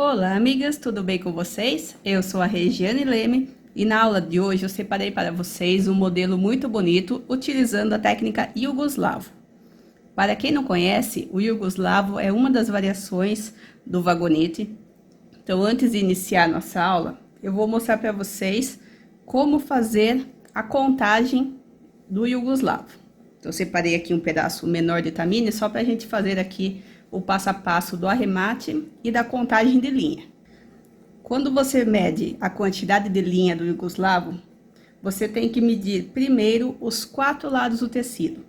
Olá, amigas, tudo bem com vocês? Eu sou a Regiane Leme e na aula de hoje eu separei para vocês um modelo muito bonito utilizando a técnica iugoslavo. Para quem não conhece, o iugoslavo é uma das variações do vagonete. Então, antes de iniciar nossa aula, eu vou mostrar para vocês como fazer a contagem do iugoslavo. Então, eu separei aqui um pedaço menor de tamine só para a gente fazer aqui o passo a passo do arremate e da contagem de linha. Quando você mede a quantidade de linha do iugoslavo, você tem que medir primeiro os 4 lados do tecido.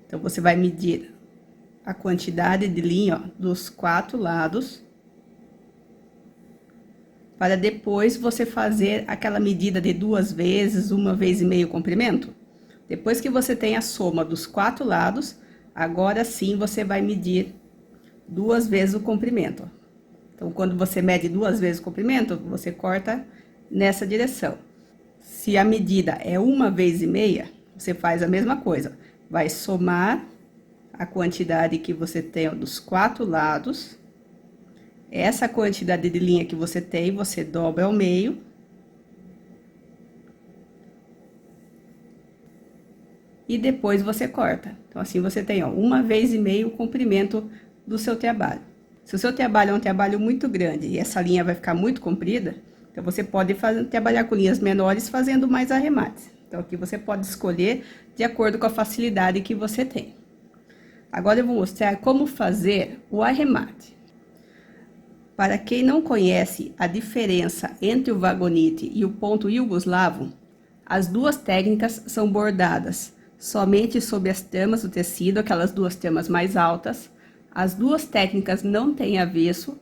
Então, você vai medir a quantidade de linha, ó, dos 4 lados, para depois você fazer aquela medida de 2 vezes, 1,5 vezes o comprimento. Depois que você tem a soma dos 4 lados, agora sim você vai medir 2 vezes o comprimento. Então, quando você mede 2 vezes o comprimento, você corta nessa direção. Se a medida é 1,5 vezes, você faz a mesma coisa. Vai somar a quantidade que você tem dos 4 lados. Essa quantidade de linha que você tem, você dobra ao meio. E depois você corta. Então, assim você tem, ó, 1,5 vezes o comprimento do seu trabalho. Se o seu trabalho é um trabalho muito grande e essa linha vai ficar muito comprida, então você pode trabalhar com linhas menores fazendo mais arremates. Então, aqui você pode escolher de acordo com a facilidade que você tem. Agora eu vou mostrar como fazer o arremate. Para quem não conhece a diferença entre o vagonete e o ponto iugoslavo, as duas técnicas são bordadas somente sobre as tramas do tecido, aquelas 2 tramas mais altas. As duas técnicas não têm avesso,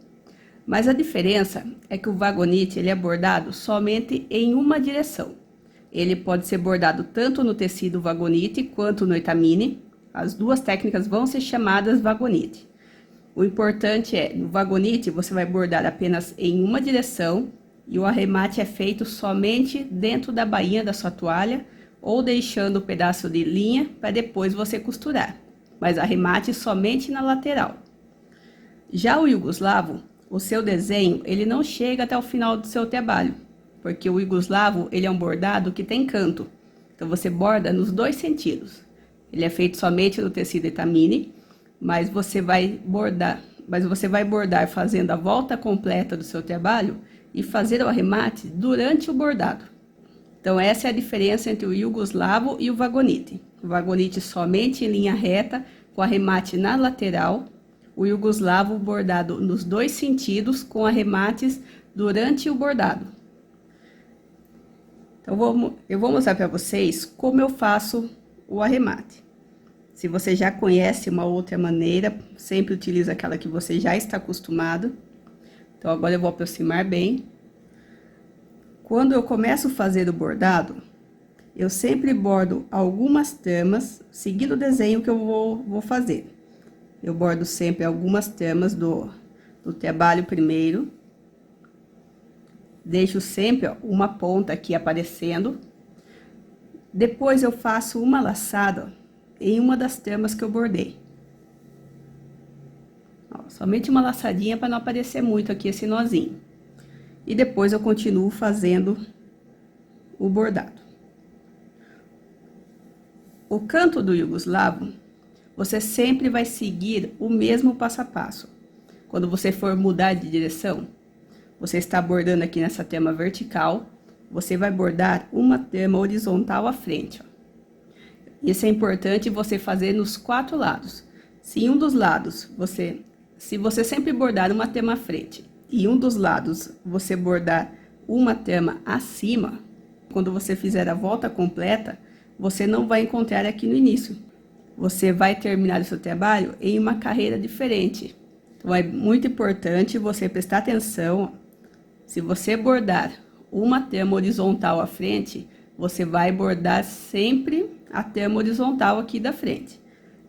mas a diferença é que o vagonete ele é bordado somente em uma direção. Ele pode ser bordado tanto no tecido vagonete quanto no etamine. As duas técnicas vão ser chamadas vagonete. O importante é, no vagonete você vai bordar apenas em uma direção e o arremate é feito somente dentro da bainha da sua toalha ou deixando o pedaço de linha para depois você costurar. Mas arremate somente na lateral. Já o iugoslavo, o seu desenho, ele não chega até o final do seu trabalho, porque o iugoslavo, ele é um bordado que tem canto. Então, você borda nos 2 sentidos. Ele é feito somente no tecido etamine, mas você vai bordar fazendo a volta completa do seu trabalho e fazer o arremate durante o bordado. Então, essa é a diferença entre o iugoslavo e o vagonete. O vagonete somente em linha reta, com arremate na lateral. O iugoslavo bordado nos 2 sentidos, com arremates durante o bordado. Então, eu vou mostrar para vocês como eu faço o arremate. Se você já conhece uma outra maneira, sempre utiliza aquela que você já está acostumado. Então, agora eu vou aproximar bem. Quando eu começo a fazer o bordado, eu sempre bordo algumas tramas, seguindo o desenho que eu vou fazer. Eu bordo sempre algumas tramas do trabalho primeiro. Deixo sempre, ó, uma ponta aqui aparecendo. Depois eu faço uma laçada em uma das tramas que eu bordei. Ó, somente uma laçadinha para não aparecer muito aqui esse nozinho. E depois eu continuo fazendo o bordado. O canto do iugoslavo, você sempre vai seguir o mesmo passo a passo. Quando você for mudar de direção, você está bordando aqui nessa trama vertical, você vai bordar uma trama horizontal à frente, ó. Isso é importante você fazer nos 4 lados. Se um dos lados se você sempre bordar uma trama à frente e um dos lados você bordar uma trama acima, quando você fizer a volta completa, você não vai encontrar aqui no início. Você vai terminar o seu trabalho em uma carreira diferente. Então, é muito importante você prestar atenção. Se você bordar uma trama horizontal à frente, você vai bordar sempre a trama horizontal aqui da frente.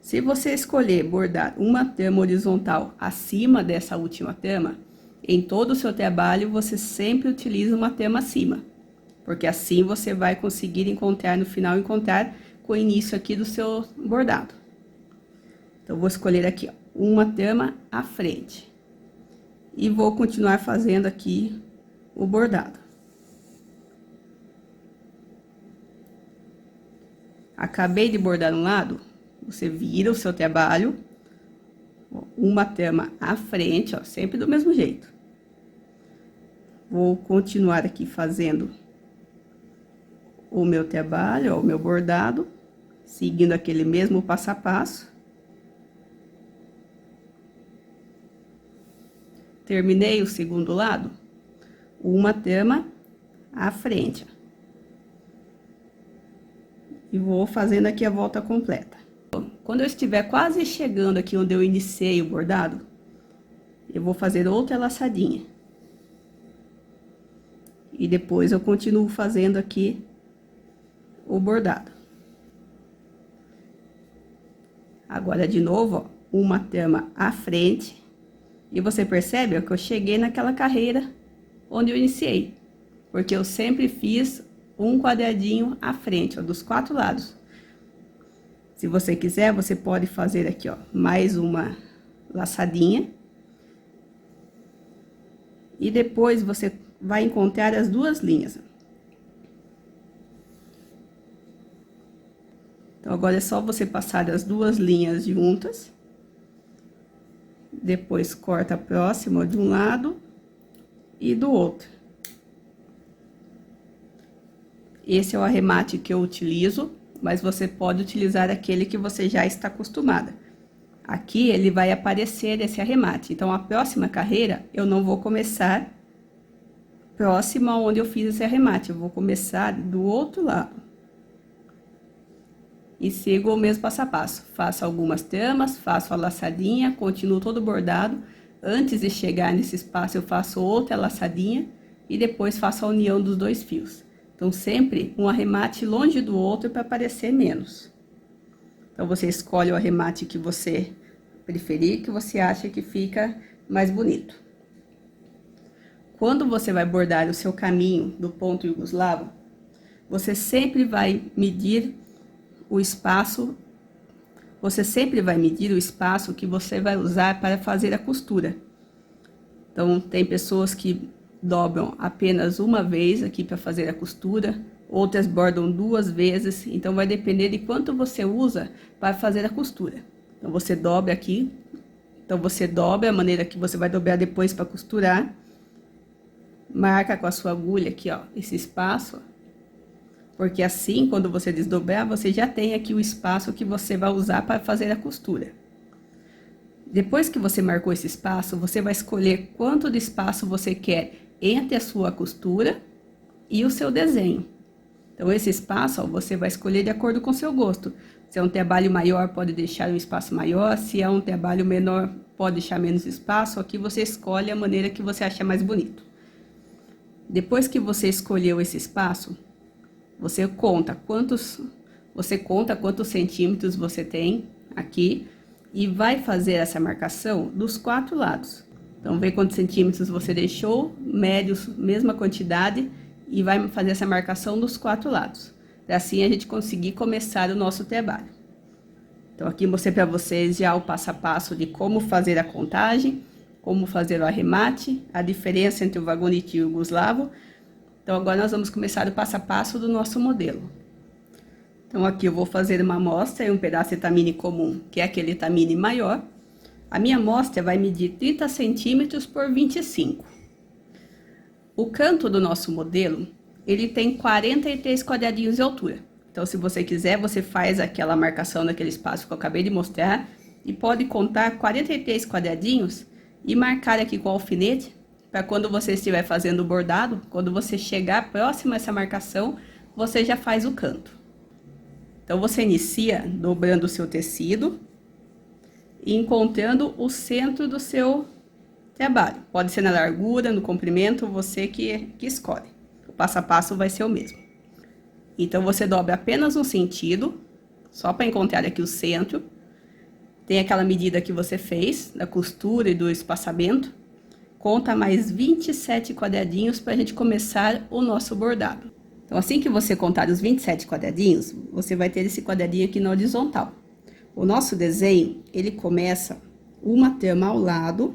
Se você escolher bordar uma trama horizontal acima dessa última trama, em todo o seu trabalho, você sempre utiliza uma trama acima, porque assim você vai conseguir encontrar no final, com o início aqui do seu bordado. Então, vou escolher aqui, ó, uma trama à frente. E vou continuar fazendo aqui o bordado. Acabei de bordar um lado, você vira o seu trabalho, uma trama à frente, ó, sempre do mesmo jeito. Vou continuar aqui fazendo o meu trabalho, ó, o meu bordado, seguindo aquele mesmo passo a passo. Terminei o segundo lado, uma trama à frente. E vou fazendo aqui a volta completa. Quando eu estiver quase chegando aqui onde eu iniciei o bordado, eu vou fazer outra laçadinha. E depois eu continuo fazendo aqui o bordado. Agora, de novo, ó, uma trama à frente. E você percebe, ó, que eu cheguei naquela carreira onde eu iniciei. Porque eu sempre fiz um quadradinho à frente, ó, dos 4 lados. Se você quiser, você pode fazer aqui, ó, mais uma laçadinha. E depois você vai encontrar as 2 linhas. Então, agora é só você passar as 2 linhas juntas. Depois, corta a próxima de um lado e do outro. Esse é o arremate que eu utilizo, mas você pode utilizar aquele que você já está acostumada. Aqui, ele vai aparecer esse arremate. Então, a próxima carreira, eu não vou começar próxima onde eu fiz esse arremate. Eu vou começar do outro lado. E sigo o mesmo passo a passo. Faço algumas tramas, faço a laçadinha, continuo todo bordado. Antes de chegar nesse espaço, eu faço outra laçadinha e depois faço a união dos 2 fios. Então, sempre um arremate longe do outro para aparecer menos. Então, você escolhe o arremate que você preferir, que você acha que fica mais bonito. Quando você vai bordar o seu caminho do ponto iugoslavo, você sempre vai medir o espaço, que você vai usar para fazer a costura. Então, tem pessoas que dobram apenas uma vez aqui para fazer a costura, outras bordam 2 vezes, então vai depender de quanto você usa para fazer a costura. Então, você dobra aqui, a maneira que você vai dobrar depois para costurar, marca com a sua agulha aqui, ó, esse espaço, ó. Porque assim, quando você desdobrar, você já tem aqui o espaço que você vai usar para fazer a costura. Depois que você marcou esse espaço, você vai escolher quanto de espaço você quer entre a sua costura e o seu desenho. Então, esse espaço, ó, você vai escolher de acordo com o seu gosto. Se é um trabalho maior, pode deixar um espaço maior. Se é um trabalho menor, pode deixar menos espaço. Aqui você escolhe a maneira que você acha mais bonito. Depois que você escolheu esse espaço, você conta quantos centímetros você tem aqui e vai fazer essa marcação dos 4 lados. Então, vê quantos centímetros você deixou, médios, mesma quantidade, e vai fazer essa marcação dos 4 lados. Para assim a gente conseguir começar o nosso trabalho. Então, aqui mostrei para vocês já o passo a passo de como fazer a contagem, como fazer o arremate, a diferença entre o vagonete e o iugoslavo. Então, agora nós vamos começar o passo a passo do nosso modelo. Então, aqui eu vou fazer uma amostra e um pedaço de tamine comum, que é aquele tamine maior. A minha amostra vai medir 30 centímetros por 25. O canto do nosso modelo, ele tem 43 quadradinhos de altura. Então, se você quiser, você faz aquela marcação naquele espaço que eu acabei de mostrar e pode contar 43 quadradinhos e marcar aqui com o alfinete, para quando você estiver fazendo o bordado, quando você chegar próximo a essa marcação, você já faz o canto. Então, você inicia dobrando o seu tecido e encontrando o centro do seu trabalho. Pode ser na largura, no comprimento, você que escolhe. O passo a passo vai ser o mesmo. Então, você dobra apenas um sentido, só para encontrar aqui o centro. Tem aquela medida que você fez, da costura e do espaçamento. Conta mais 27 quadradinhos para a gente começar o nosso bordado. Então, assim que você contar os 27 quadradinhos, você vai ter esse quadradinho aqui na horizontal. O nosso desenho, ele começa uma trama ao lado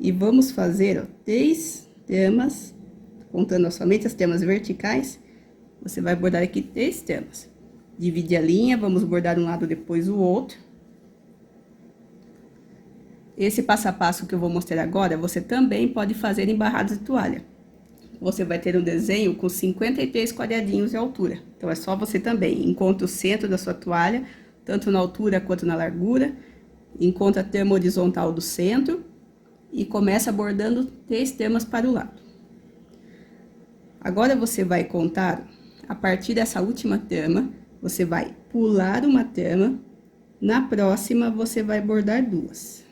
E vamos fazer, ó, 3 tramas, contando somente as tramas verticais. Você vai bordar aqui 3 tramas. Dividir a linha, vamos bordar um lado, depois o outro. Esse passo a passo que eu vou mostrar agora, você também pode fazer em barrados de toalha. Você vai ter um desenho com 53 quadradinhos de altura. Então, é só você também encontra o centro da sua toalha, tanto na altura quanto na largura. Encontra a trama horizontal do centro e começa bordando 3 tramas para o lado. Agora, você vai contar, a partir dessa última trama, você vai pular uma trama, na próxima você vai bordar 2.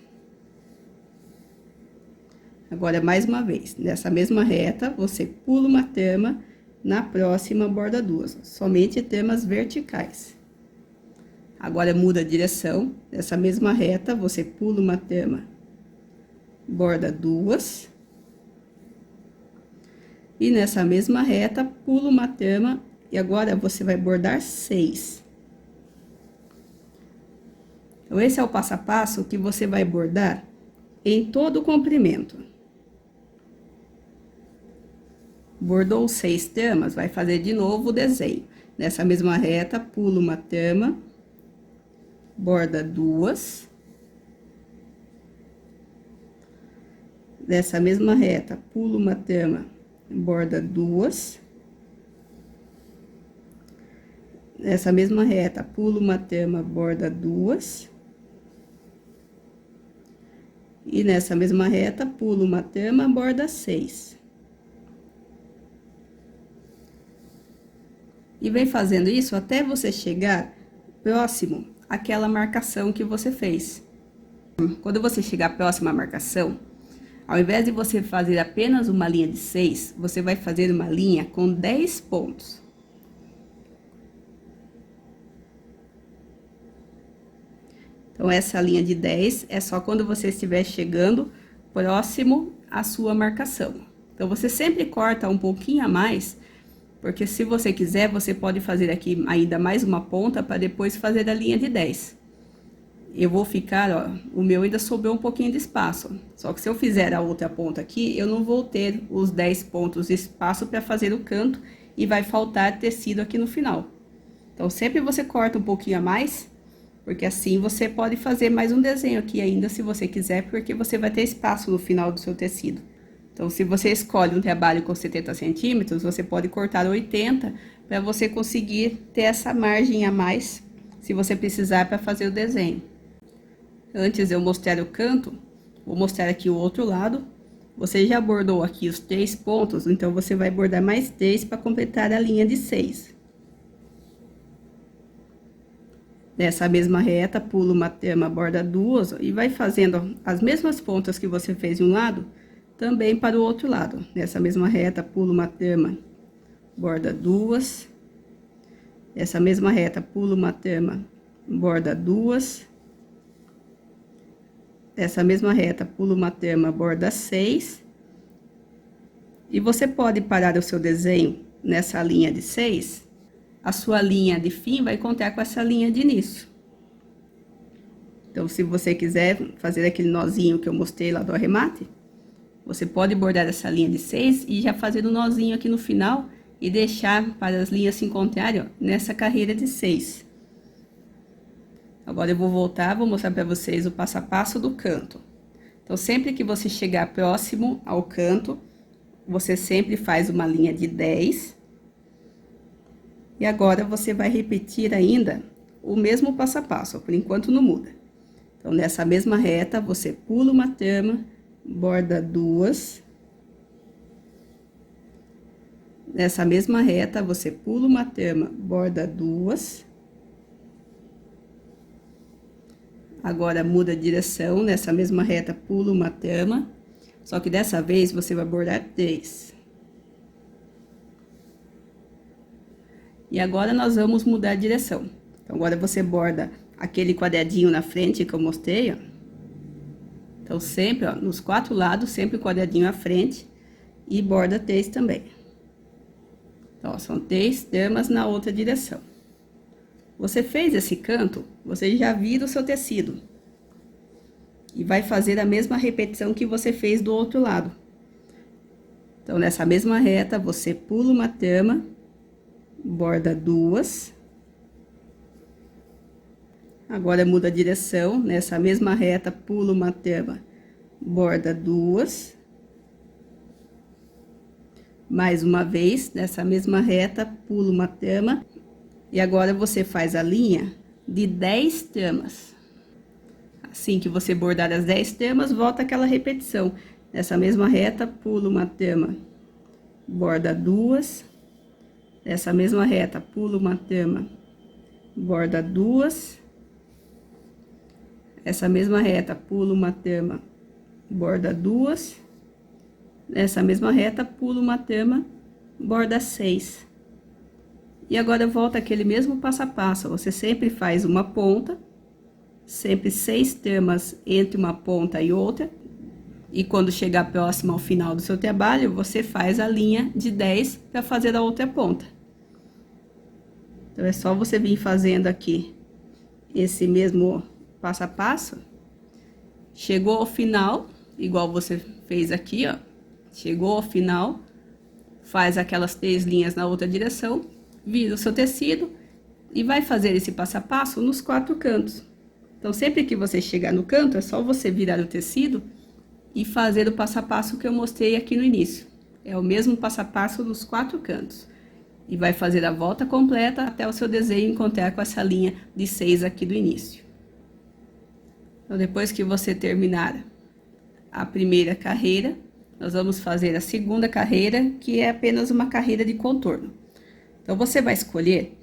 Agora, mais uma vez, nessa mesma reta, você pula uma trama, na próxima borda 2, somente tramas verticais. Agora, muda a direção, nessa mesma reta, você pula uma trama, borda 2. E nessa mesma reta, pula uma trama, e agora você vai bordar 6. Então, esse é o passo a passo que você vai bordar em todo o comprimento. Bordou 6 tramas, vai fazer de novo o desenho. Nessa mesma reta, pula uma trama, borda 2. Nessa mesma reta, pula uma trama, borda 2. Nessa mesma reta, pula uma trama, borda 2. E nessa mesma reta, pula uma trama, borda 6. E vem fazendo isso até você chegar próximo àquela marcação que você fez. Quando você chegar próximo à marcação, ao invés de você fazer apenas uma linha de 6, você vai fazer uma linha com 10 pontos. Então, essa linha de 10 é só quando você estiver chegando próximo à sua marcação. Então, você sempre corta um pouquinho a mais, porque se você quiser, você pode fazer aqui ainda mais uma ponta para depois fazer a linha de 10. Eu vou ficar, ó, o meu ainda sobrou um pouquinho de espaço. Só que se eu fizer a outra ponta aqui, eu não vou ter os 10 pontos de espaço para fazer o canto e vai faltar tecido aqui no final. Então, sempre você corta um pouquinho a mais, porque assim você pode fazer mais um desenho aqui ainda, se você quiser, porque você vai ter espaço no final do seu tecido. Então, se você escolhe um trabalho com 70 centímetros, você pode cortar 80 para você conseguir ter essa margem a mais, se você precisar para fazer o desenho. Antes de eu mostrar o canto, vou mostrar aqui o outro lado. Você já bordou aqui os 3 pontos, então você vai bordar mais 3 para completar a linha de 6. Nessa mesma reta, pula uma trama, borda 2 e vai fazendo as mesmas pontas que você fez de um lado, também para o outro lado. Nessa mesma reta, pula uma trama, borda 2. Nessa mesma reta, pula uma trama, borda 2. Nessa mesma reta, pula uma trama, borda 6. E você pode parar o seu desenho nessa linha de 6. A sua linha de fim vai contar com essa linha de início. Então, se você quiser fazer aquele nozinho que eu mostrei lá do arremate, você pode bordar essa linha de 6 e já fazer um nozinho aqui no final e deixar para as linhas se encontrarem, ó, nessa carreira de 6. Agora eu vou voltar, vou mostrar para vocês o passo a passo do canto. Então, sempre que você chegar próximo ao canto, você sempre faz uma linha de 10. E agora você vai repetir ainda o mesmo passo a passo, por enquanto não muda. Então, nessa mesma reta, você pula uma trama, borda 2. Nessa mesma reta, você pula uma trama, borda 2. Agora, muda a direção, nessa mesma reta, pula uma trama, só que dessa vez você vai bordar 3. E agora, nós vamos mudar a direção. Então, agora você borda aquele quadradinho na frente que eu mostrei, ó. Então, sempre, ó, nos 4 lados, sempre o quadradinho à frente e borda 3 também. Então, ó, são 3 tramas na outra direção. Você fez esse canto, você já vira o seu tecido. e vai fazer a mesma repetição que você fez do outro lado. Então, nessa mesma reta, você pula uma tama, borda duas. Agora, muda a direção, nessa mesma reta, pula uma tama, borda duas. Mais uma vez, nessa mesma reta, pula uma tama. E agora, você faz a linha de 10 tamas. Assim que você bordar as 10 tamas, volta aquela repetição. Nessa mesma reta, pula uma tama, borda duas. Nessa mesma reta, pula uma tama, borda duas. Essa mesma reta, pula uma tama, borda duas. Nessa mesma reta, pula uma tama, borda 6. E agora volta aquele mesmo passo a passo. Você sempre faz uma ponta, sempre 6 tamas entre uma ponta e outra. E quando chegar próximo ao final do seu trabalho, você faz a linha de 10 para fazer a outra ponta. Então, é só você vir fazendo aqui esse mesmo passo a passo. Chegou ao final, igual você fez aqui, ó. Chegou ao final, faz aquelas 3 linhas na outra direção, vira o seu tecido e vai fazer esse passo a passo nos 4 cantos. Então, sempre que você chegar no canto, é só você virar o tecido e fazer o passo a passo que eu mostrei aqui no início. É o mesmo passo a passo nos 4 cantos. E vai fazer a volta completa até o seu desenho encontrar com essa linha de 6 aqui do início. Então, depois que você terminar a primeira carreira, nós vamos fazer a segunda carreira, que é apenas uma carreira de contorno. Então, você vai escolher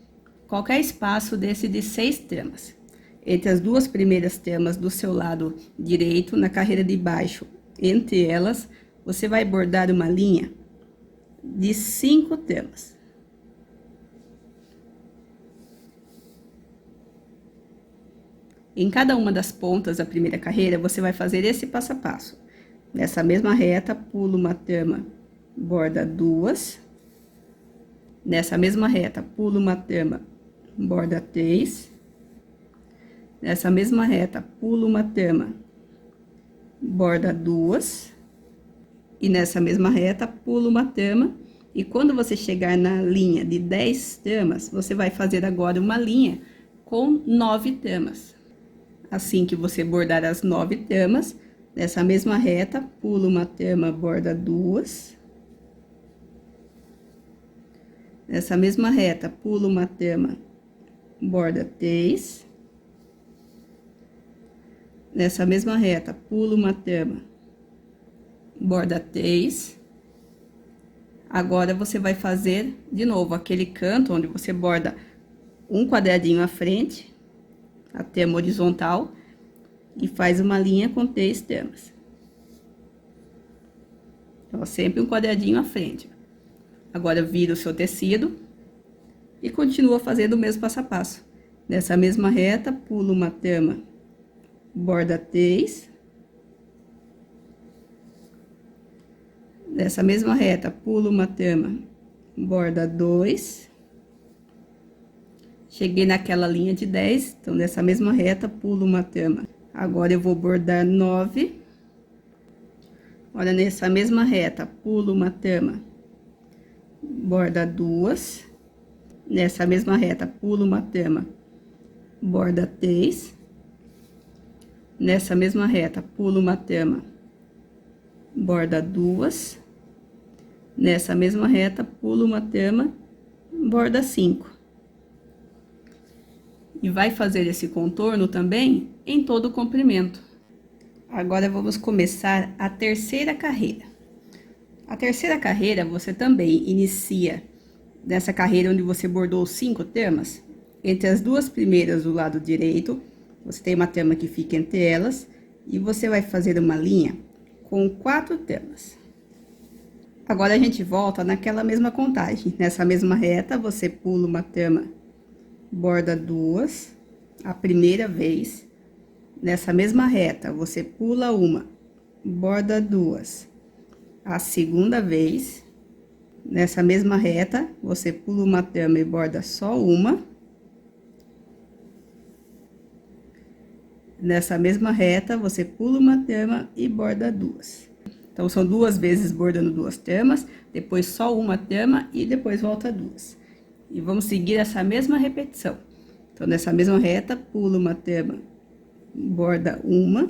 qualquer espaço desse de 6 tramas. Entre as 2 primeiras tramas do seu lado direito, na carreira de baixo, entre elas, você vai bordar uma linha de 5 tramas. Em cada uma das pontas da primeira carreira, você vai fazer esse passo a passo. Nessa mesma reta, pula uma trama, borda duas. Nessa mesma reta, pula uma trama, borda 3. Nessa mesma reta, pula uma trama, borda duas. E nessa mesma reta, pula uma trama. E quando você chegar na linha de 10 tramas, você vai fazer agora uma linha com 9 tramas. Assim que você bordar as 9 tramas, nessa mesma reta, pula uma trama, borda duas. Nessa mesma reta, pula uma trama, borda 3. Nessa mesma reta, pula uma trama, borda 3. Agora, você vai fazer de novo aquele canto onde você borda um quadradinho à frente, a trama horizontal, e faz uma linha com 3 tramas. Então, sempre um quadradinho à frente. Agora, vira o seu tecido e continua fazendo o mesmo passo a passo. Nessa mesma reta, pula uma trama, borda 3. Nessa mesma reta, pula uma trama, borda 2. Cheguei naquela linha de 10, então, nessa mesma reta, pulo uma trama. Agora, eu vou bordar 9. Olha, nessa mesma reta, pulo uma trama, borda 2. Nessa mesma reta, pulo uma trama, borda 3. Nessa mesma reta, pulo uma trama, borda 2. Nessa mesma reta, pulo uma trama, borda 5. E vai fazer esse contorno também em todo o comprimento. Agora, vamos começar a terceira carreira. A terceira carreira, você também inicia nessa carreira onde você bordou 5 tramas. Entre as 2 primeiras do lado direito, você tem uma trama que fica entre elas, e você vai fazer uma linha com 4 tramas. Agora, a gente volta naquela mesma contagem. Nessa mesma reta, você pula uma trama, borda 2, a primeira vez. Nessa mesma reta, você pula uma, borda 2, a segunda vez. Nessa mesma reta, você pula uma trama e borda só uma. Nessa mesma reta, você pula uma trama e borda duas. Então, são 2 vezes bordando 2 tramas, depois só uma trama e depois volta 2. E vamos seguir essa mesma repetição. Então, nessa mesma reta, pula uma trama, borda uma.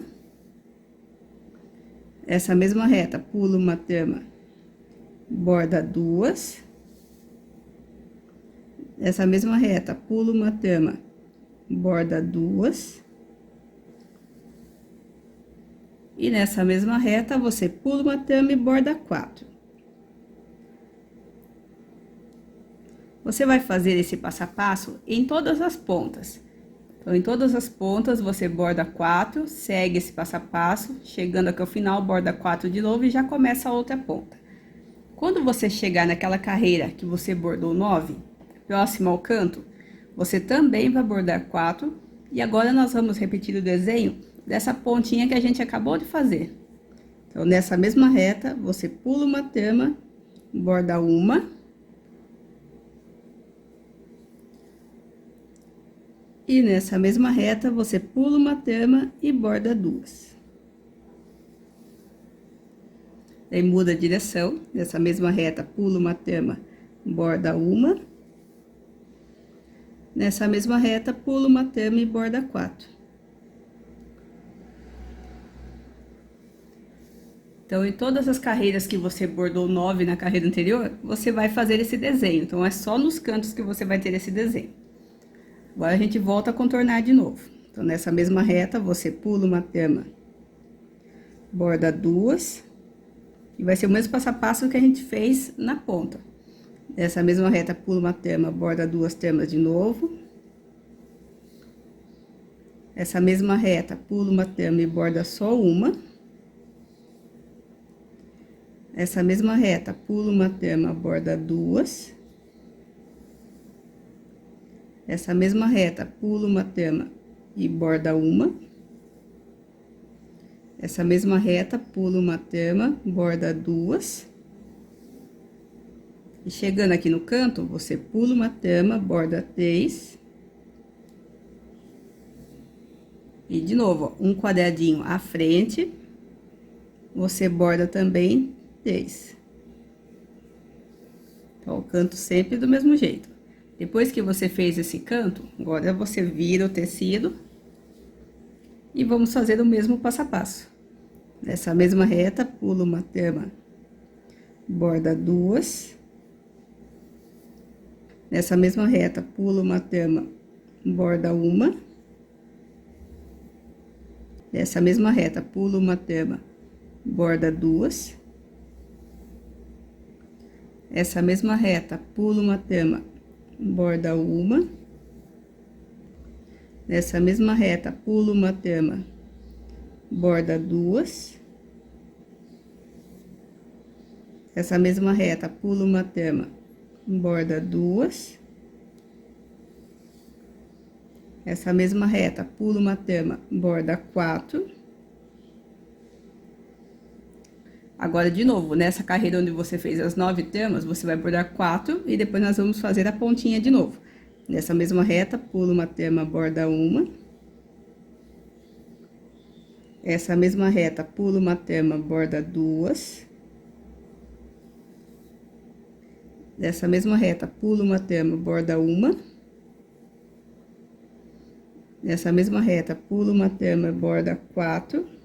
Essa mesma reta, pula uma trama, borda duas. Essa mesma reta, pula uma trama, borda duas. E nessa mesma reta, você pula uma trama e borda 4. Você vai fazer esse passo a passo em todas as pontas. Então, em todas as pontas, você borda 4, segue esse passo a passo, chegando aqui ao final, borda 4 de novo e já começa a outra ponta. Quando você chegar naquela carreira que você bordou 9, próximo ao canto, você também vai bordar 4. E agora, nós vamos repetir o desenho dessa pontinha que a gente acabou de fazer. Então, nessa mesma reta, você pula uma trama, borda uma. E nessa mesma reta, você pula uma trama e borda duas. Daí, muda a direção. Nessa mesma reta, pula uma trama, borda uma. Nessa mesma reta, pula uma trama e borda 4. Então, em todas as carreiras que você bordou 9 na carreira anterior, você vai fazer esse desenho. Então, é só nos cantos que você vai ter esse desenho. Agora, a gente volta a contornar de novo. Então, nessa mesma reta, você pula uma trama, borda duas. E vai ser o mesmo passo a passo que a gente fez na ponta. Nessa mesma reta, pula uma trama, borda 2 tramas de novo. Essa mesma reta, pula uma trama e borda só uma. Essa mesma reta, pula uma trama, borda duas. Essa mesma reta, pula uma trama e borda uma. Essa mesma reta, pula uma trama, borda duas. E chegando aqui no canto, você pula uma trama, borda 3. E de novo, ó, um quadradinho à frente, você borda também 3. Então, o canto sempre do mesmo jeito. Depois que você fez esse canto, agora você vira o tecido e vamos fazer o mesmo passo a passo. Nessa mesma reta, pula uma trama, borda duas. Nessa mesma reta, pula uma trama, borda uma. Nessa mesma reta, pula uma trama, borda duas. Essa mesma reta, pula uma trama, borda uma. Nessa mesma reta, pula uma trama, borda duas. Essa mesma reta, pula uma trama, borda duas. Essa mesma reta, pula uma trama, borda 4. Agora, de novo, nessa carreira onde você fez as 9 tramas, você vai bordar 4 e depois nós vamos fazer a pontinha de novo. Nessa mesma reta, pula uma trama, borda uma. Essa mesma reta, pula uma trama, borda duas. Nessa mesma reta, pula uma trama, borda uma. Nessa mesma reta, pula uma trama, borda 4.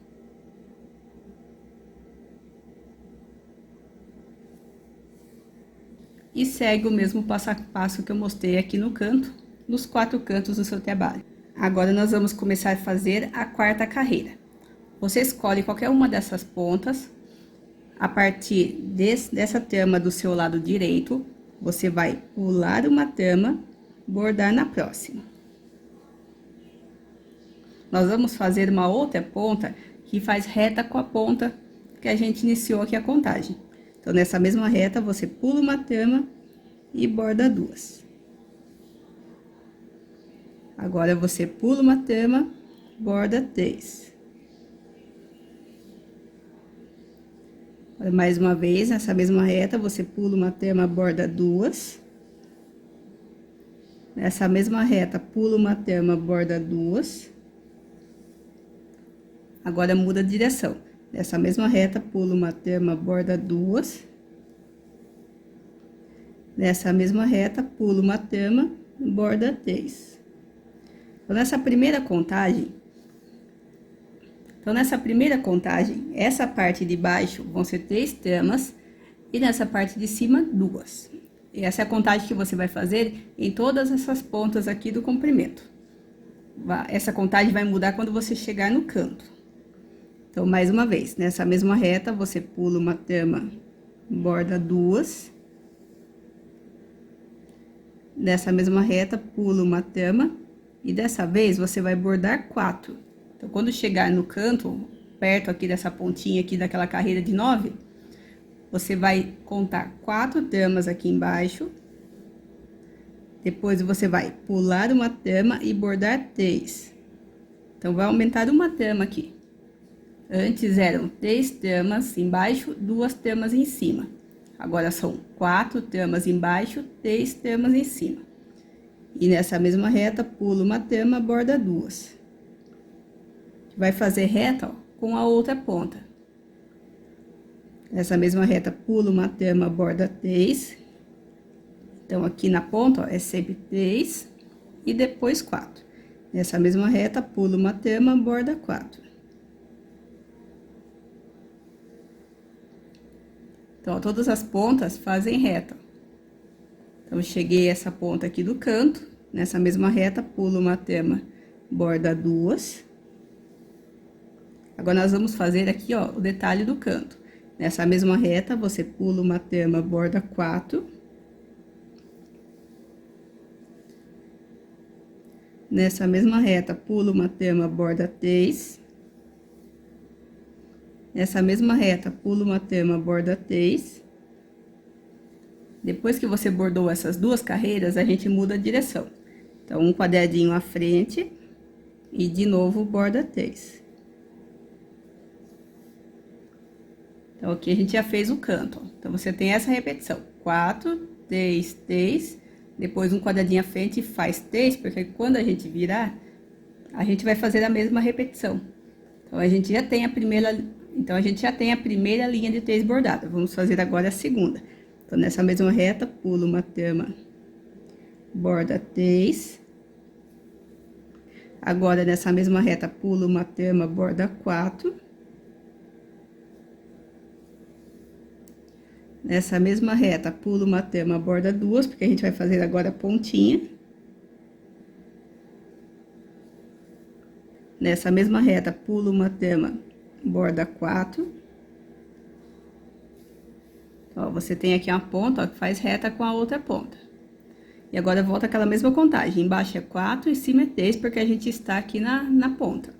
E segue o mesmo passo a passo que eu mostrei aqui no canto, nos 4 cantos do seu trabalho. Agora, nós vamos começar a fazer a quarta carreira. Você escolhe qualquer uma dessas pontas. A partir dessa trama do seu lado direito, você vai pular uma trama, bordar na próxima. Nós vamos fazer uma outra ponta que faz reta com a ponta que a gente iniciou aqui a contagem. Então, nessa mesma reta, você pula uma trama e borda duas. Agora, você pula uma trama, borda 3. Mais uma vez, nessa mesma reta, você pula uma trama, borda duas. Nessa mesma reta, pula uma trama, borda duas. Agora muda a direção. Nessa mesma reta, pula uma tama, borda 2. Nessa mesma reta, pula uma tama, borda 3. Então, nessa primeira contagem, essa parte de baixo vão ser 3 tamas e nessa parte de cima, 2. E essa é a contagem que você vai fazer em todas essas pontas aqui do comprimento. Essa contagem vai mudar quando você chegar no canto. Então, mais uma vez, nessa mesma reta, você pula uma tama, borda 2. Nessa mesma reta, pula uma tama e dessa vez você vai bordar 4. Então, quando chegar no canto, perto aqui dessa pontinha aqui daquela carreira de 9, você vai contar 4 tamas aqui embaixo. Depois você vai pular uma tama e bordar 3. Então, vai aumentar uma tama aqui. Antes eram 3 tamas embaixo, 2 tamas em cima. Agora são 4 tamas embaixo, 3 tamas em cima. E nessa mesma reta, pula uma tama, borda 2. Vai fazer reta, ó, com a outra ponta. Nessa mesma reta, pula uma tama, borda 3. Então, aqui na ponta, ó, é sempre 3 e depois 4. Nessa mesma reta, pula uma tama, borda 4. Então, ó, todas as pontas fazem reta. Então, eu cheguei essa ponta aqui do canto, nessa mesma reta, pulo uma tama, borda 2. Agora, nós vamos fazer aqui, ó, o detalhe do canto. Nessa mesma reta, você pula uma tama, borda 4. Nessa mesma reta, pula uma tama, borda 3. Nessa mesma reta, pula uma tama, borda 3. Depois que você bordou essas 2 carreiras, a gente muda a direção. Então, um quadradinho à frente e de novo borda 3. Então, aqui a gente já fez o canto, ó. Então, você tem essa repetição: 4, 3, 3. Depois, um quadradinho à frente e faz 3, porque quando a gente virar, a gente vai fazer a mesma repetição. Então, a gente já tem a primeira linha de 3 bordada. Vamos fazer agora a segunda. Então, nessa mesma reta, pula uma tama, borda 3. Agora, nessa mesma reta, pula uma tama, borda 4. Nessa mesma reta, pula uma tama, borda 2, porque a gente vai fazer agora a pontinha. Nessa mesma reta, pula uma tama, borda 4. Ó, você tem aqui uma ponta, ó, que faz reta com a outra ponta. E agora, volta aquela mesma contagem. Embaixo é 4, em cima é 3, porque a gente está aqui na ponta.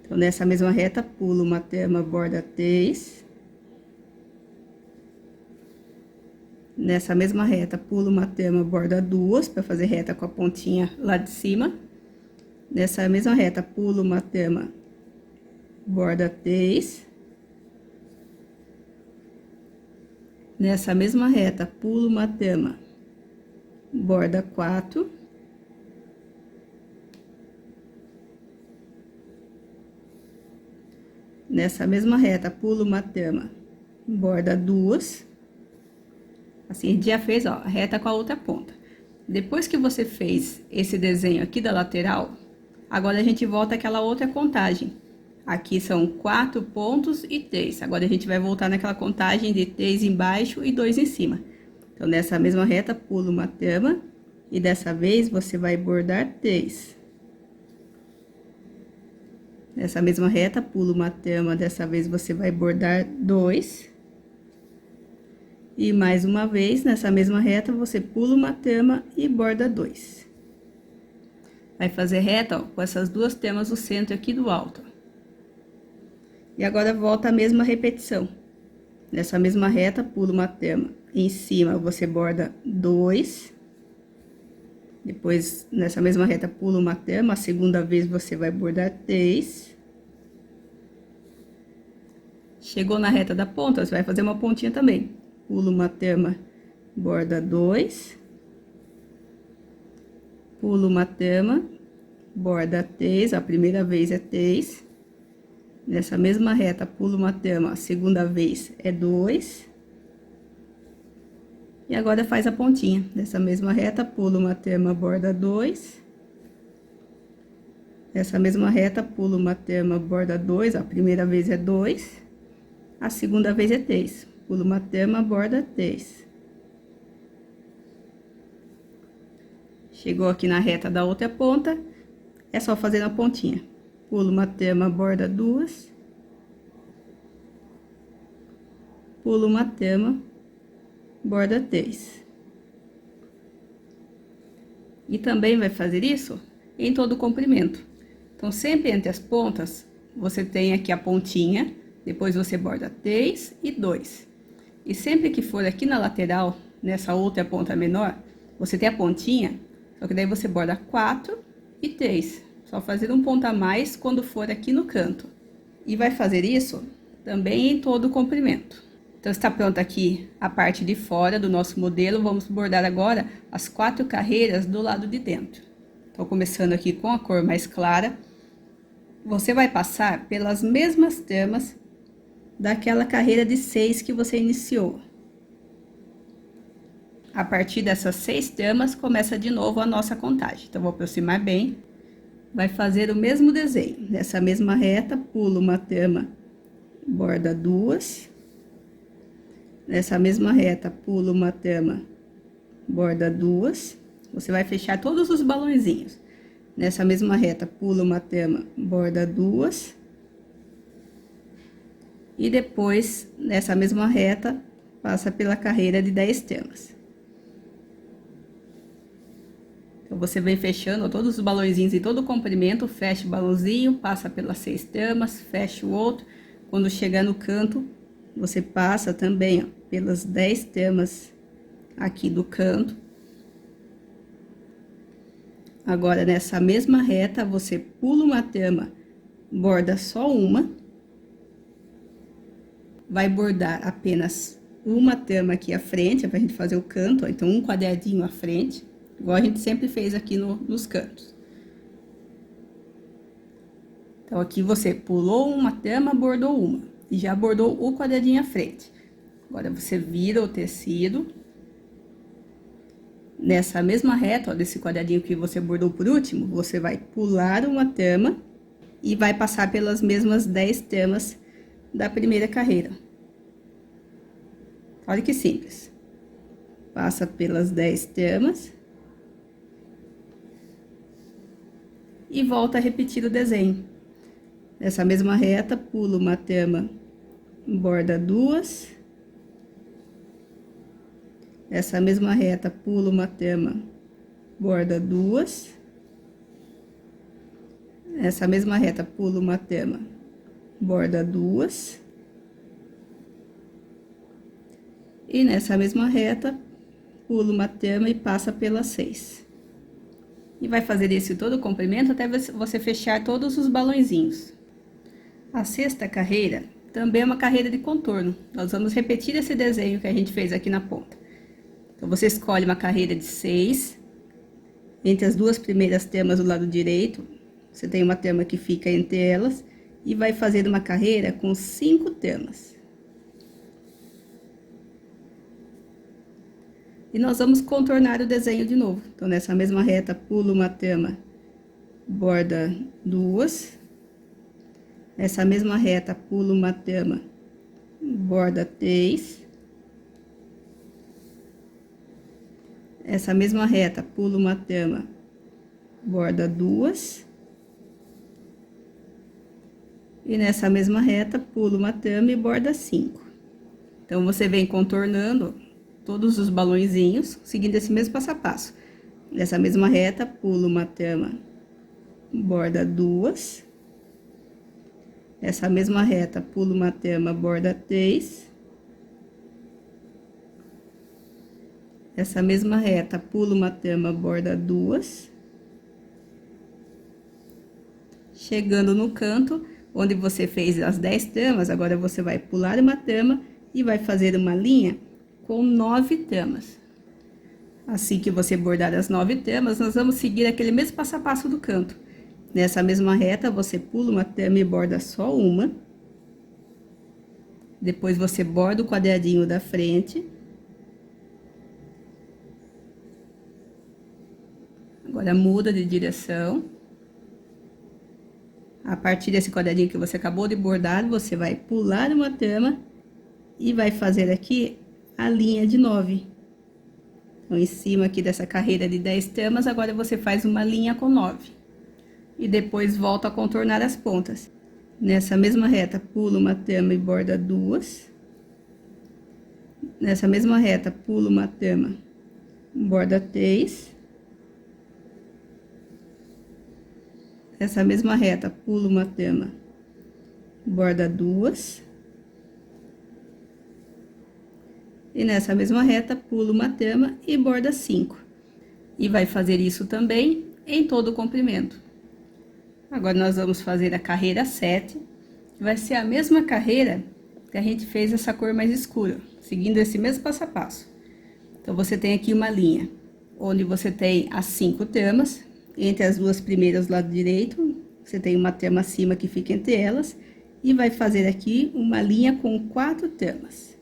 Então, nessa mesma reta, pula uma tama, borda 3. Nessa mesma reta, pula uma tama, borda 2, para fazer reta com a pontinha lá de cima. Nessa mesma reta, pula uma tama, borda 3. Nessa mesma reta, pula uma tama, borda 4. Nessa mesma reta, pula uma tama, borda 2. Assim, a gente já fez, ó, reta com a outra ponta. Depois que você fez esse desenho aqui da lateral, agora a gente volta àquela outra contagem. Aqui são 4 pontos e 3. Agora, a gente vai voltar naquela contagem de 3 embaixo e 2 em cima. Então, nessa mesma reta, pula uma tama e dessa vez você vai bordar 3. Nessa mesma reta, pula uma tama, dessa vez você vai bordar 2. E mais uma vez, nessa mesma reta, você pula uma tama e borda 2. Vai fazer reta, ó, com essas 2 tamas no centro aqui do alto. E agora, volta a mesma repetição. Nessa mesma reta, pula uma tama. Em cima, você borda 2. Depois, nessa mesma reta, pula uma tama. A segunda vez, você vai bordar 3. Chegou na reta da ponta, você vai fazer uma pontinha também. Pula uma tama, borda 2. Pula uma tama, borda 3. A primeira vez é 3. Nessa mesma reta, pulo uma tama, a segunda vez é 2. E agora faz a pontinha. Nessa mesma reta, pulo uma tama, borda 2. Nessa mesma reta, pulo uma tama, borda 2, a primeira vez é 2. A segunda vez é 3. Pulo uma tama, borda 3. Chegou aqui na reta da outra ponta, é só fazer na pontinha. Pulo uma tama, borda 2. Pulo uma tama, borda 3. E também vai fazer isso em todo o comprimento. Então, sempre entre as pontas, você tem aqui a pontinha, depois você borda 3 e 2. E sempre que for aqui na lateral, nessa outra ponta menor, você tem a pontinha, só que daí você borda 4 e 3. Só fazer um ponto a mais quando for aqui no canto. E vai fazer isso também em todo o comprimento. Então, está pronta aqui a parte de fora do nosso modelo. Vamos bordar agora as 4 carreiras do lado de dentro. Então, começando aqui com a cor mais clara, você vai passar pelas mesmas tamas daquela carreira de 6 que você iniciou. A partir dessas 6 tamas, começa de novo a nossa contagem. Então, vou aproximar bem. Vai fazer o mesmo desenho. Nessa mesma reta, pulo uma tama, borda 2. Nessa mesma reta, pulo uma tama, borda 2. Você vai fechar todos os balõezinhos. Nessa mesma reta, pulo uma tama, borda 2. E depois, nessa mesma reta, passa pela carreira de 10 tamas. Então, você vem fechando todos os balõezinhos em todo o comprimento, fecha o balãozinho, passa pelas 6 tamas, fecha o outro. Quando chegar no canto, você passa também, ó, pelas 10 tamas aqui do canto. Agora, nessa mesma reta, você pula uma tama, borda só uma. Vai bordar apenas uma tama aqui à frente, pra gente fazer o canto, ó, então um quadradinho à frente, igual a gente sempre fez aqui nos cantos. Então, aqui você pulou uma tama, bordou uma, e já bordou o quadradinho à frente. Agora, você vira o tecido. Nessa mesma reta, ó, desse quadradinho que você bordou por último, você vai pular uma tama e vai passar pelas mesmas 10 tamas da primeira carreira. Olha que simples. Passa pelas 10 tamas. E volta a repetir o desenho. Nessa mesma reta, pulo uma tama, borda 2. Essa mesma reta, pulo uma tama, borda 2. Essa mesma reta, pulo uma tama, borda 2. E nessa mesma reta, pulo uma tama e passa pelas 6. E vai fazer isso todo o comprimento até você fechar todos os balõezinhos. A 6ª carreira também é uma carreira de contorno. Nós vamos repetir esse desenho que a gente fez aqui na ponta. Então, você escolhe uma carreira de 6. Entre as 2 primeiras tamas do lado direito, você tem uma tama que fica entre elas. E vai fazer uma carreira com 5 tamas. E nós vamos contornar o desenho de novo. Então, nessa mesma reta, pulo uma tama, borda 2. Nessa mesma reta, pulo uma tama, borda 3. Essa mesma reta, pulo uma tama, borda 2. E nessa mesma reta, pulo uma tama e borda 5. Então, você vem contornando todos os balõezinhos, seguindo esse mesmo passo a passo. Nessa mesma reta, pulo uma tama, borda 2. Nessa mesma reta, pulo uma tama, borda 3. Essa mesma reta, pulo uma tama, borda 2. Chegando no canto, onde você fez as 10 tamas, agora você vai pular uma tama e vai fazer uma linha com 9 tamas. Assim que você bordar as 9 tamas, nós vamos seguir aquele mesmo passo a passo do canto. Nessa mesma reta, você pula uma tama e borda só uma. Depois, você borda o quadradinho da frente. Agora, muda de direção. A partir desse quadradinho que você acabou de bordar, você vai pular uma tama e vai fazer aqui a linha de 9. Então, em cima aqui dessa carreira de 10 tamas, agora você faz uma linha com 9. E depois volta a contornar as pontas. Nessa mesma reta, pula uma tama e borda 2. Nessa mesma reta, pula uma tama, borda 3. Nessa mesma reta, pula uma tama, borda 2. E nessa mesma reta, pula uma tama e borda 5. E vai fazer isso também em todo o comprimento. Agora, nós vamos fazer a carreira 7, que vai ser a mesma carreira que a gente fez essa cor mais escura, seguindo esse mesmo passo a passo. Então, você tem aqui uma linha, onde você tem as 5 tamas, entre as duas primeiras do lado direito, você tem uma tama acima que fica entre elas, e vai fazer aqui uma linha com 4 tamas.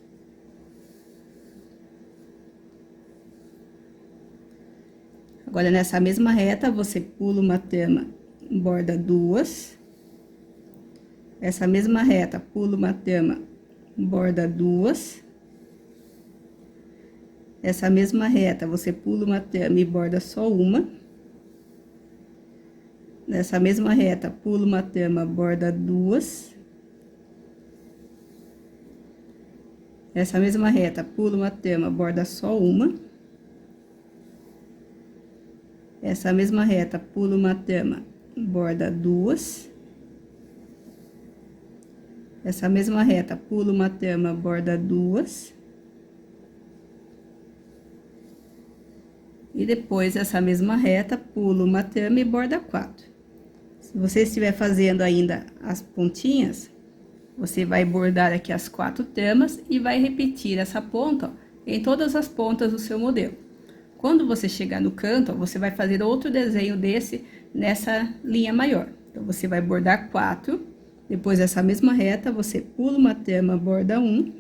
Agora, nessa mesma reta, você pula uma tama, borda 2. Essa mesma reta, pula uma tama, borda 2. Essa mesma reta, você pula uma tama e borda só uma. Nessa mesma reta, pula uma tama, borda 2. Essa mesma reta, pula uma tama, borda só uma. Essa mesma reta, pula uma tama, borda 2. Essa mesma reta, pula uma tama, borda 2. E depois, essa mesma reta, pula uma tama e borda 4. Se você estiver fazendo ainda as pontinhas, você vai bordar aqui as 4 tamas e vai repetir essa ponta, ó, em todas as pontas do seu modelo. Quando você chegar no canto, ó, você vai fazer outro desenho desse nessa linha maior. Então, você vai bordar 4, depois dessa mesma reta, você pula uma tama, borda 1.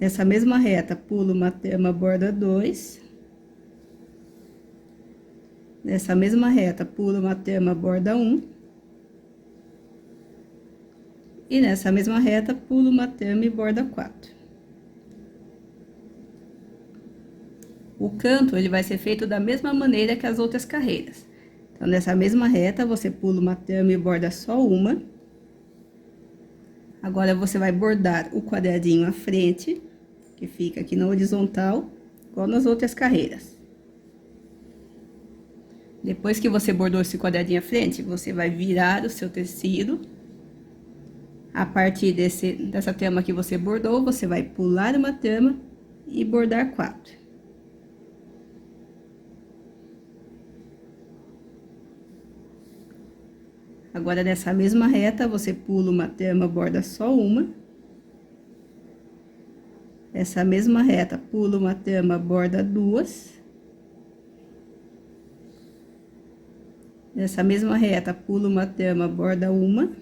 Nessa mesma reta, pula uma tama, borda 2. Nessa mesma reta, pula uma tama, borda 1. E nessa mesma reta, pula uma tama e borda 4. O canto, ele vai ser feito da mesma maneira que as outras carreiras. Então, nessa mesma reta, você pula uma tama e borda só uma. Agora, você vai bordar o quadradinho à frente, que fica aqui na horizontal, igual nas outras carreiras. Depois que você bordou esse quadradinho à frente, você vai virar o seu tecido. A partir dessa tama que você bordou, você vai pular uma tama e bordar 4. Agora, nessa mesma reta, você pula uma tama, borda só uma. Essa mesma reta, pula uma tama, borda 2. Nessa mesma reta, pula uma tama, borda 1.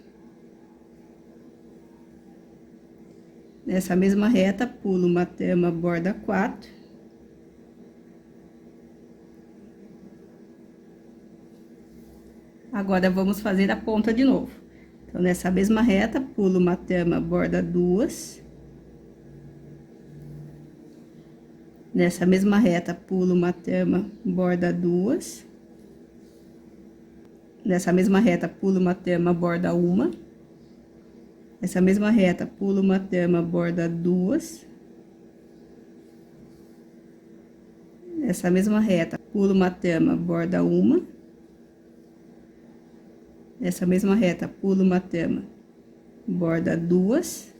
Nessa mesma reta, pula uma tama, borda 4. Agora, vamos fazer a ponta de novo. Então, nessa mesma reta, pula uma tama, borda 2. Nessa mesma reta, pula uma tama, borda 2. Nessa mesma reta, pula uma tama, borda 1. Nessa mesma reta, pula uma tama, borda 2. Nessa mesma reta, pula uma tama, borda 1. Nessa mesma reta, pula uma tama, borda 2.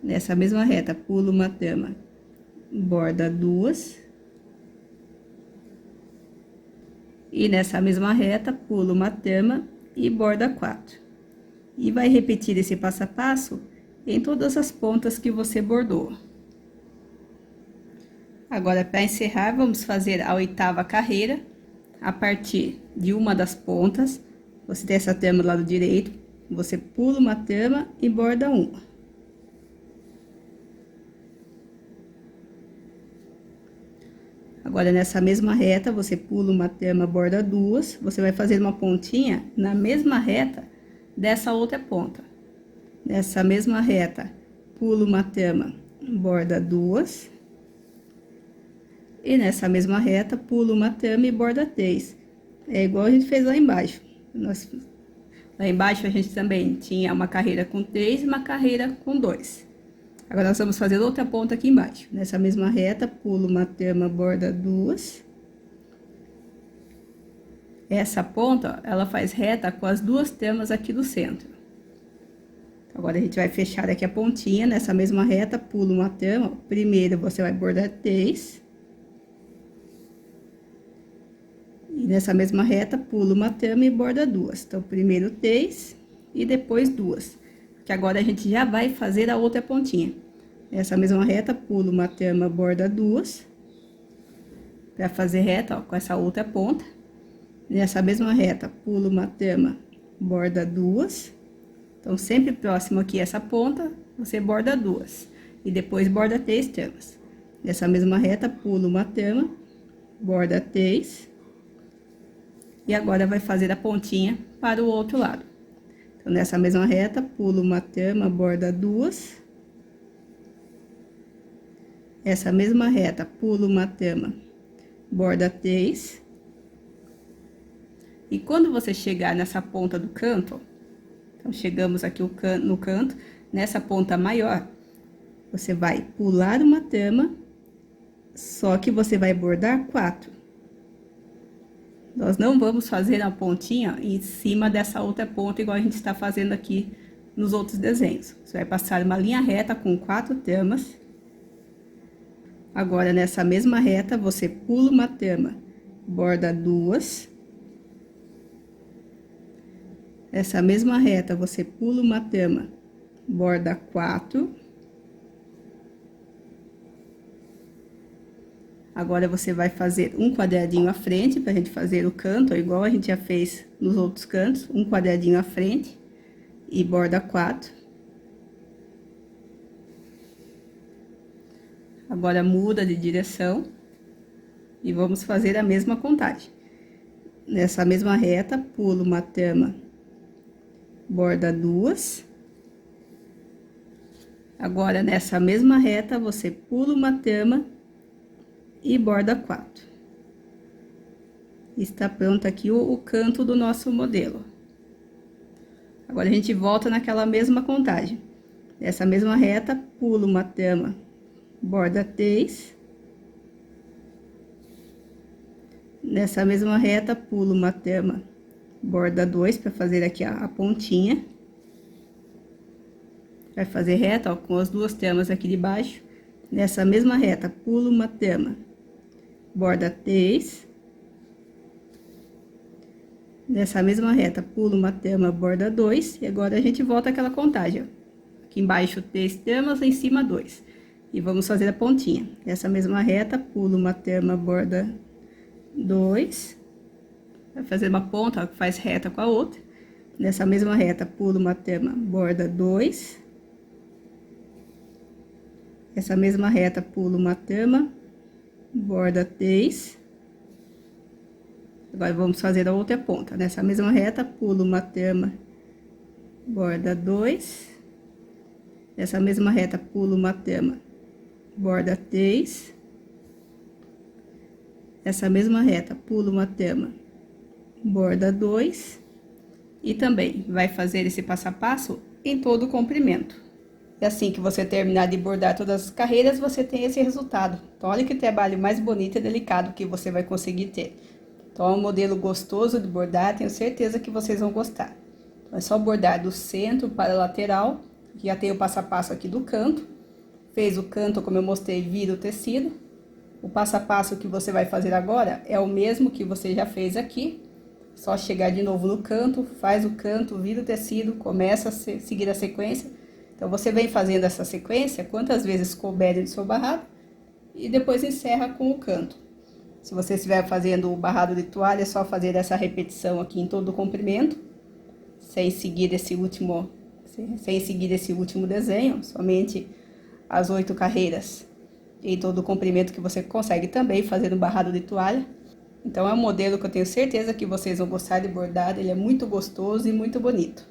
Nessa mesma reta, pula uma tama, borda 2. E nessa mesma reta, pula uma tama e borda 4. E vai repetir esse passo a passo em todas as pontas que você bordou. Agora, para encerrar, vamos fazer a 8ª carreira, a partir de uma das pontas, você tem essa trama do lado direito, você pula uma trama e borda uma. Agora, nessa mesma reta, você pula uma trama, borda duas, você vai fazer uma pontinha na mesma reta dessa outra ponta. Nessa mesma reta, pula uma trama, borda duas. E nessa mesma reta, pula uma trama e borda três. É igual a gente fez lá embaixo. Lá embaixo, a gente também tinha uma carreira com 3 e uma carreira com 2. Agora, nós vamos fazer outra ponta aqui embaixo. Nessa mesma reta, pulo uma trama, borda duas. Essa ponta, ela faz reta com as duas tramas aqui do centro. Agora, a gente vai fechar aqui a pontinha. Nessa mesma reta, pulo uma trama. Primeiro, você vai bordar 3. E nessa mesma reta, pulo uma trama e borda duas. Então, primeiro 3 e depois 2. Que agora a gente já vai fazer a outra pontinha. Nessa mesma reta, pulo uma trama, borda duas. Pra fazer reta, ó, com essa outra ponta. Nessa mesma reta, pulo uma trama, borda duas. Então, sempre próximo aqui essa ponta, você borda duas. E depois borda 3 tramas. Nessa mesma reta, pulo uma trama, borda 3. E agora, vai fazer a pontinha para o outro lado. Então, nessa mesma reta, pulo uma trama, borda duas. Essa mesma reta, pulo uma trama, borda 3. E quando você chegar nessa ponta do canto, então, chegamos aqui no canto, nessa ponta maior, você vai pular uma trama, só que você vai bordar 4. Nós não vamos fazer a pontinha em cima dessa outra ponta, igual a gente está fazendo aqui nos outros desenhos. Você vai passar uma linha reta com 4 tramas. Agora, nessa mesma reta, você pula uma trama, borda duas. Essa mesma reta, você pula uma trama, borda 4. Agora, você vai fazer um quadradinho à frente, pra gente fazer o canto, igual a gente já fez nos outros cantos. Um quadradinho à frente e borda 4. Agora, muda de direção e vamos fazer a mesma contagem. Nessa mesma reta, pulo uma trama, borda duas. Agora, nessa mesma reta, você pula uma trama e borda 4. Está pronto aqui o canto do nosso modelo. Agora, a gente volta naquela mesma contagem. Nessa mesma reta, pulo uma trama, borda 3. Nessa mesma reta, pulo uma trama, borda 2, para fazer aqui a pontinha. Vai fazer reta, ó, com as duas tramas aqui de baixo. Nessa mesma reta, pulo uma trama, borda 3. Nessa mesma reta, pulo uma trama, borda 2. E agora, a gente volta àquela contagem, ó. Aqui embaixo, 3 tramas, em cima 2. E vamos fazer a pontinha. Nessa mesma reta, pulo uma trama, borda 2. Vai fazer uma ponta, ó, que faz reta com a outra. Nessa mesma reta, pulo uma trama, borda 2. Essa mesma reta, pulo uma trama, borda 3. Agora, vamos fazer a outra ponta. Nessa mesma reta, pulo uma trama, borda 2. Nessa mesma reta, pulo uma trama, borda 3. Essa mesma reta, pulo uma trama, borda 2. E também vai fazer esse passo a passo em todo o comprimento. E assim que você terminar de bordar todas as carreiras, você tem esse resultado. Então, olha que trabalho mais bonito e delicado que você vai conseguir ter. Então, é um modelo gostoso de bordar, tenho certeza que vocês vão gostar. Então, é só bordar do centro para a lateral, já tem o passo a passo aqui do canto. Fez o canto, como eu mostrei, vira o tecido. O passo a passo que você vai fazer agora é o mesmo que você já fez aqui. Só chegar de novo no canto, faz o canto, vira o tecido, começa a seguir a sequência. Então, você vem fazendo essa sequência quantas vezes couber do seu barrado e depois encerra com o canto. Se você estiver fazendo o barrado de toalha, é só fazer essa repetição aqui em todo o comprimento, sem seguir esse último desenho, somente as 8 carreiras em todo o comprimento que você consegue também fazer no barrado de toalha. Então é um modelo que eu tenho certeza que vocês vão gostar de bordado, ele é muito gostoso e muito bonito.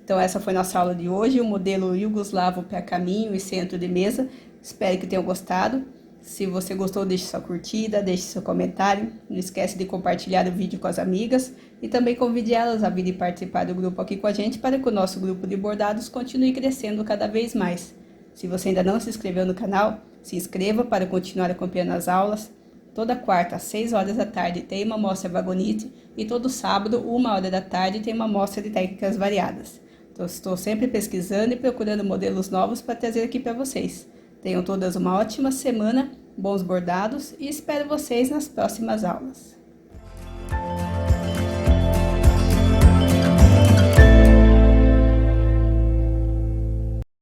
Então essa foi nossa aula de hoje, o modelo iugoslavo para caminho e centro de mesa. Espero que tenham gostado. Se você gostou, deixe sua curtida, deixe seu comentário. Não esquece de compartilhar o vídeo com as amigas e também convide elas a virem participar do grupo aqui com a gente para que o nosso grupo de bordados continue crescendo cada vez mais. Se você ainda não se inscreveu no canal, se inscreva para continuar acompanhando as aulas. Toda quarta, às 6 horas da tarde, tem uma mostra Vagonite e todo sábado, 1 hora da tarde, tem uma mostra de técnicas variadas. Então, estou sempre pesquisando e procurando modelos novos para trazer aqui para vocês. Tenham todas uma ótima semana, bons bordados e espero vocês nas próximas aulas.